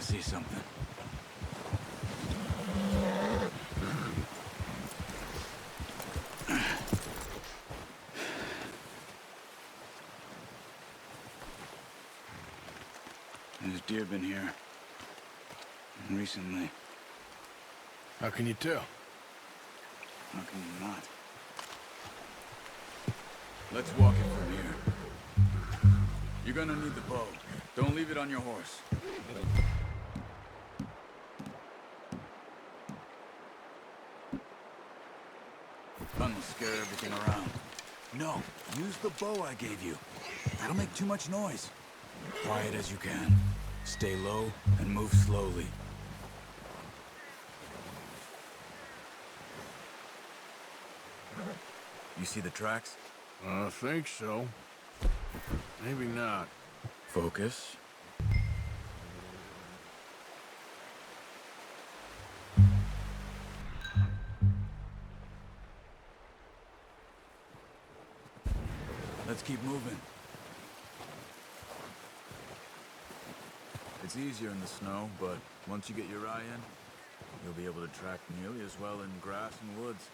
see something. There's deer been here. Recently. How can you tell? How can you not? Let's walk it from here. You're gonna need the bow. Don't leave it on your horse. Gun will scare everything around. No, use the bow I gave you. That'll make too much noise. Quiet as you can. Stay low and move slowly. You see the tracks? I think so. Maybe not. Focus. Let's keep moving. It's easier in the snow, but once you get your eye in, you'll be able to track nearly as well in grass and woods.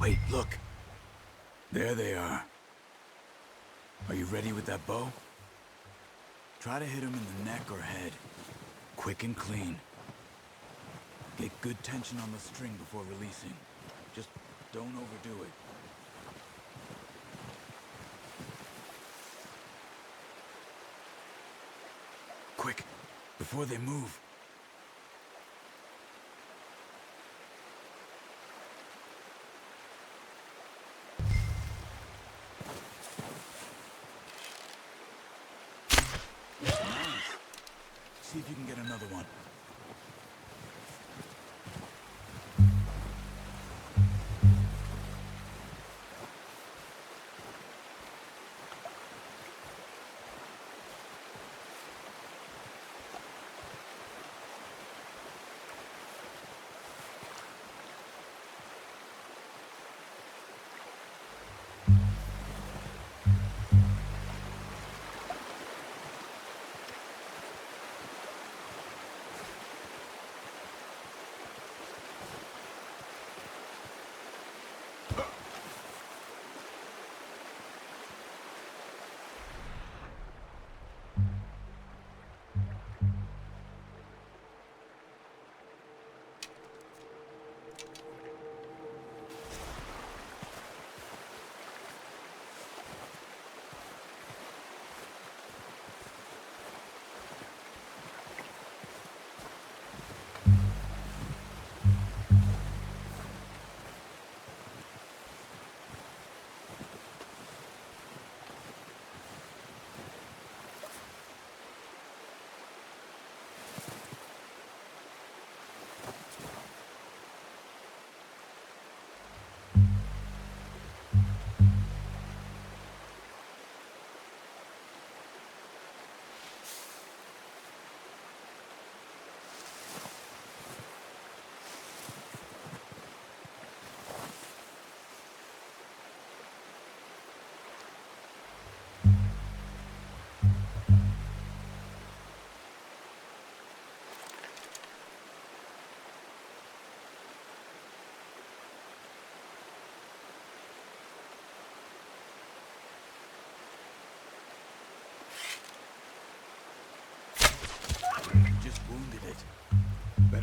Wait, look. There they are. Are you ready with that bow? Try to hit him in the neck or head. Quick and clean. Get good tension on the string before releasing. Just don't overdo it. Quick, before they move. See if you can get another one.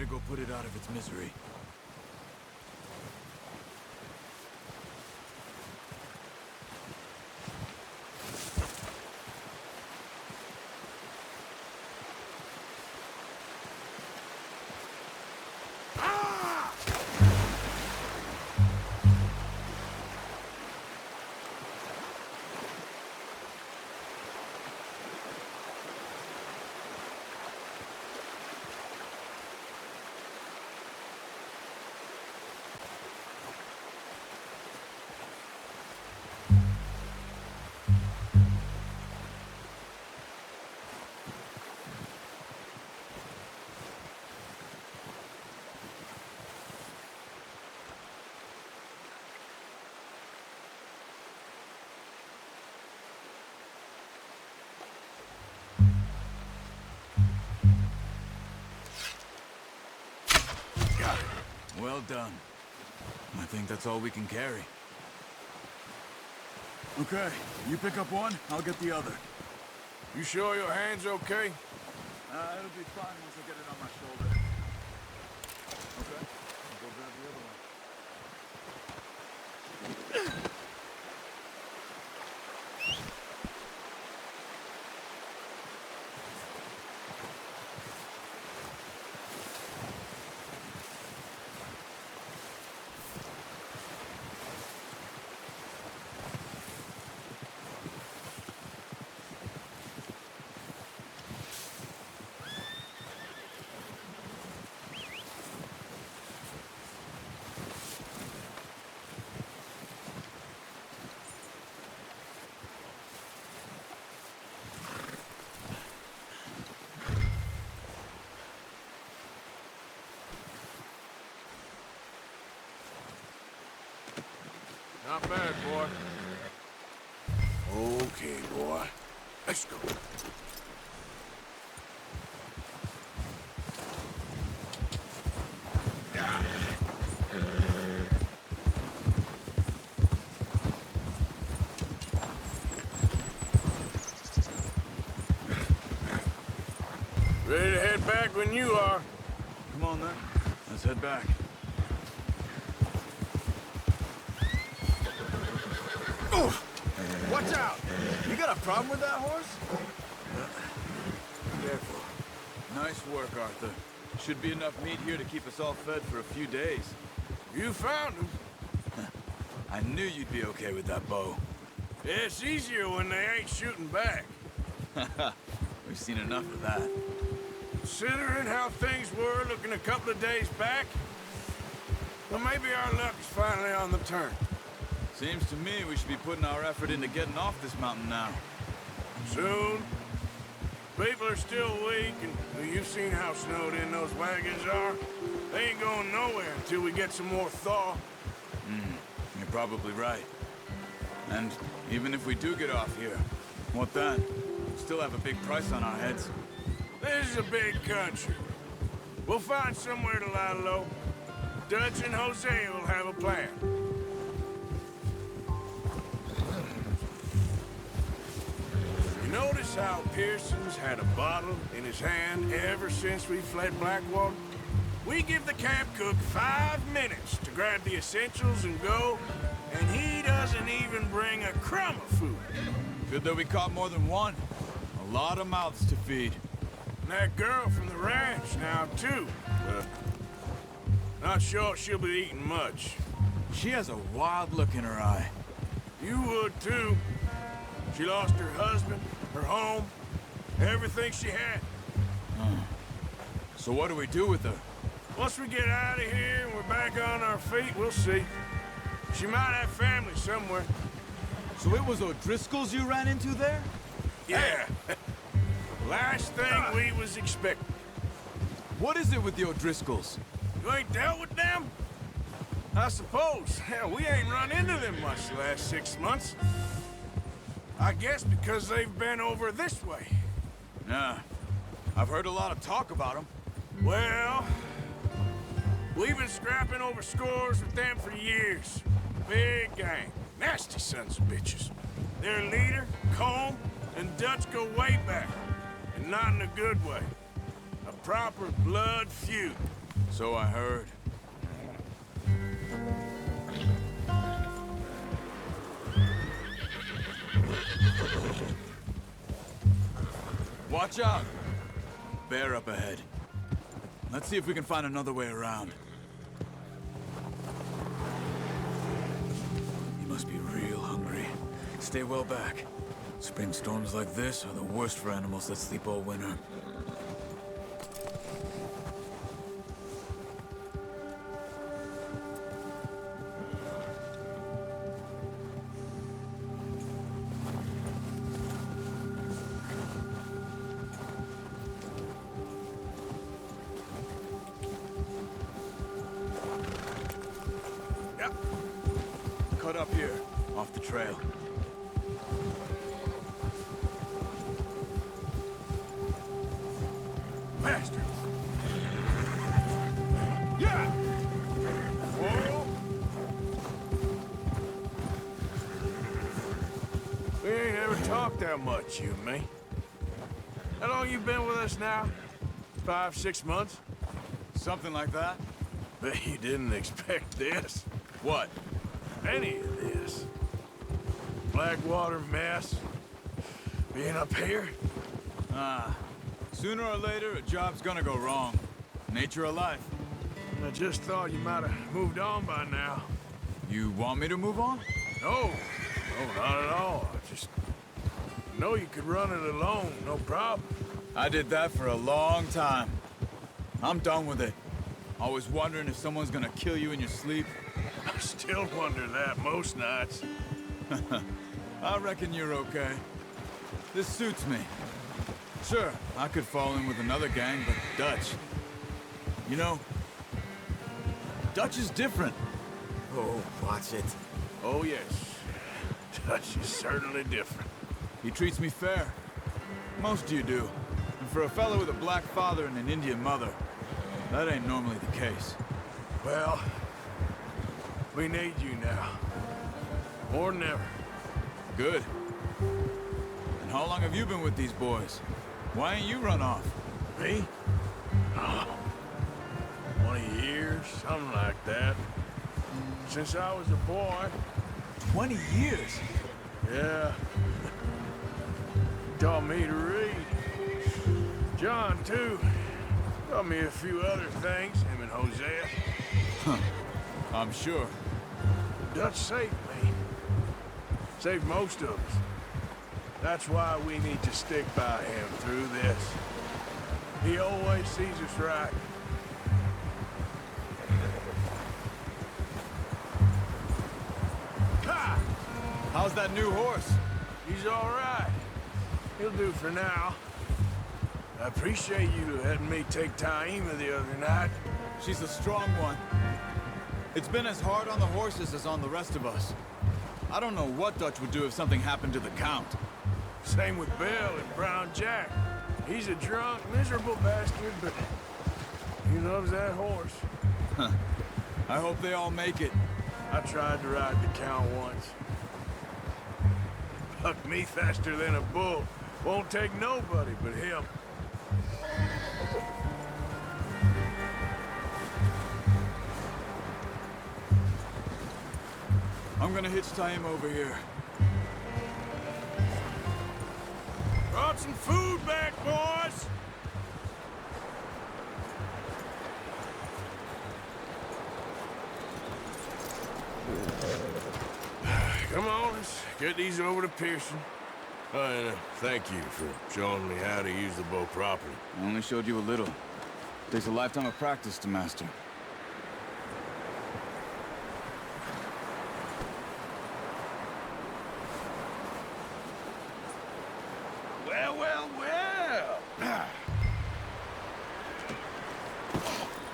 Better go put it out of its misery. Well done. I think that's all we can carry. Okay, you pick up one, I'll get the other. You sure your hand's okay? It'll be fine once I get it on my shoulder. Okay, I'll go grab the other one. Not bad, boy. Okay, boy. Let's go. Ready to head back when you are. Come on then, let's head back. Watch out! You got a problem with that horse? Careful. Nice work, Arthur. Should be enough meat here to keep us all fed for a few days. You found him. I knew you'd be okay with that bow. Yeah, it's easier when they ain't shooting back. We've seen enough of that. Considering how things were looking a couple of days back, well, maybe our luck is finally on the turn. Seems to me we should be putting our effort into getting off this mountain now. Soon. People are still weak, and you've seen how snowed in those wagons are. They ain't going nowhere until we get some more thaw. You're probably right. And even if we do get off here, what then? Still have a big price on our heads. This is a big country. We'll find somewhere to lie low. Dutch and Jose will have a plan. You notice how Pearson's had a bottle in his hand ever since we fled Blackwater? We give the camp cook 5 minutes to grab the essentials and go, and he doesn't even bring a crumb of food. Good that we caught more than one. A lot of mouths to feed. And that girl from the ranch now, too. Not sure she'll be eating much. She has a wild look in her eye. You would, too. She lost her husband, her home, everything she had. So what do we do with her? Once we get out of here and we're back on our feet, we'll see. She might have family somewhere. So it was O'Driscoll's you ran into there? Yeah. Last thing we was expecting. What is it with the O'Driscolls? You ain't dealt with them? I suppose. Hell, we ain't run into them much the last 6 months. I guess because they've been over this way. Nah. I've heard a lot of talk about them. Well, we've been scrapping over scores with them for years. Big gang. Nasty sons of bitches. Their leader, Combe, and Dutch go way back. And not in a good way. A proper blood feud. So I heard. Watch out! Bear up ahead. Let's see if we can find another way around. He must be real hungry. Stay well back. Spring storms like this are the worst for animals that sleep all winter. Yep. Cut up here, off the trail. Bastard! Yeah! Whoa! We ain't ever talked that much, you and me. How long you been with us now? 5, 6 months? Something like that? Bet you didn't expect this. What? Any of this. Blackwater mess. Being up here? Sooner or later, a job's gonna go wrong. Nature of life. I just thought you might have moved on by now. You want me to move on? No. No, not at all. I just know you could run it alone, no problem. I did that for a long time. I'm done with it. Always wondering if someone's gonna kill you in your sleep. I still wonder that most nights. I reckon you're okay. This suits me. Sure, I could fall in with another gang, but Dutch... You know, Dutch is different. Oh, watch it. Oh, yes. Dutch is certainly different. He treats me fair. Most of you do. And for a fellow with a black father and an Indian mother, that ain't normally the case. Well, we need you now. More than ever. Good. And how long have you been with these boys? Why ain't you run off? Me? Oh, 20 years, something like that. Since I was a boy. 20 years? Yeah. Taught me to read. John, too. Taught me a few other things, him and Hosea. Huh. I'm sure. Dutch saved me. Saved most of us. That's why we need to stick by him through this. He always sees us right. Ha! How's that new horse? He's all right. He'll do for now. I appreciate you letting me take Taima the other night. She's a strong one. It's been as hard on the horses as on the rest of us. I don't know what Dutch would do if something happened to the Count. Same with Bill and Brown Jack. He's a drunk, miserable bastard, but he loves that horse. I hope they all make it. I tried to ride the Count once. Bucked me faster than a bull. Won't take nobody but him. I'm gonna hitch Taima over here. Brought some food back, boys! Come on, let's get these over to Pearson. And thank you for showing me how to use the bow properly. I only showed you a little. Takes a lifetime of practice to master. Well, well, well!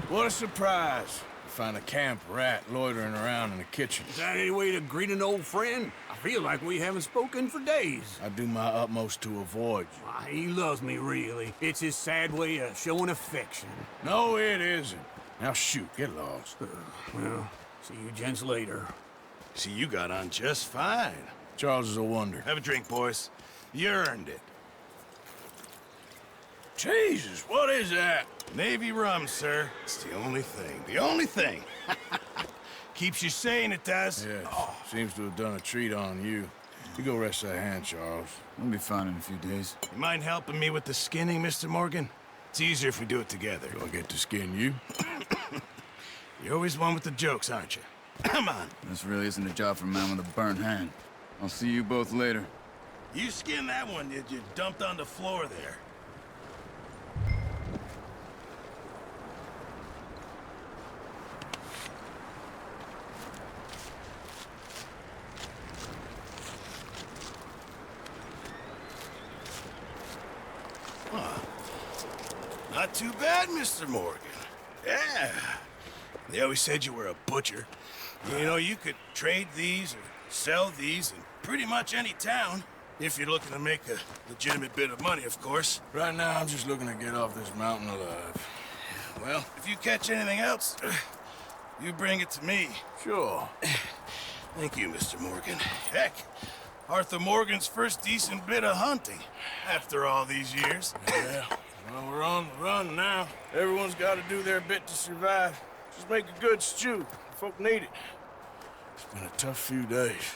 What a surprise. Find a camp rat loitering around in the kitchen. Is that any way to greet an old friend? I feel like we haven't spoken for days. I do my utmost to avoid you. Why, he loves me, really. It's his sad way of showing affection. No, it isn't. Now shoot, get lost. Well, see you gents later. See, you got on just fine. Charles is a wonder. Have a drink, boys. You earned it. Jesus, what is that? Navy rum, sir. It's the only thing. The only thing. Keeps you sane, it does. Yes, seems to have done a treat on you. You go rest that hand, Charles. We'll be fine in a few days. You mind helping me with the skinning, Mr. Morgan? It's easier if we do it together. Do I get to skin you? You're always one with the jokes, aren't you? Come on. This really isn't a job for a man with a burnt hand. I'll see you both later. You skinned that one that you dumped on the floor there. Not too bad, Mr. Morgan. Yeah. They always said you were a butcher. You know, you could trade these or sell these in pretty much any town. If you're looking to make a legitimate bit of money, of course. Right now, I'm just looking to get off this mountain alive. Well, if you catch anything else, you bring it to me. Sure. Thank you, Mr. Morgan. Heck, Arthur Morgan's first decent bit of hunting after all these years. Yeah. Well, we're on the run now. Everyone's got to do their bit to survive. Just make a good stew. Folk need it. It's been a tough few days.